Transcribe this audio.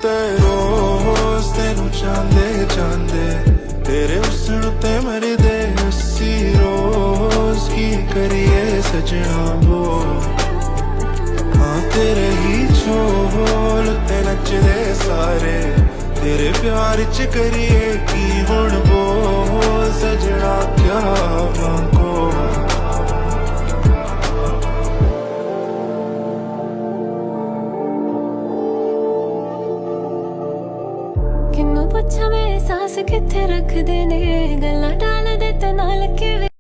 ते रोज तेनू चांदे चांदे तेरे हुस्न ते मरदे हसी रोज की करिए सजना बोल हाँ तेरे ही झोल ते नचदे सारे तेरे प्यार च करिए की हुण बोल सजना क्या मांगो किन्नू पुछा मैं एहसास किथे रखदे ने गल्लां टाल दे ते नाल के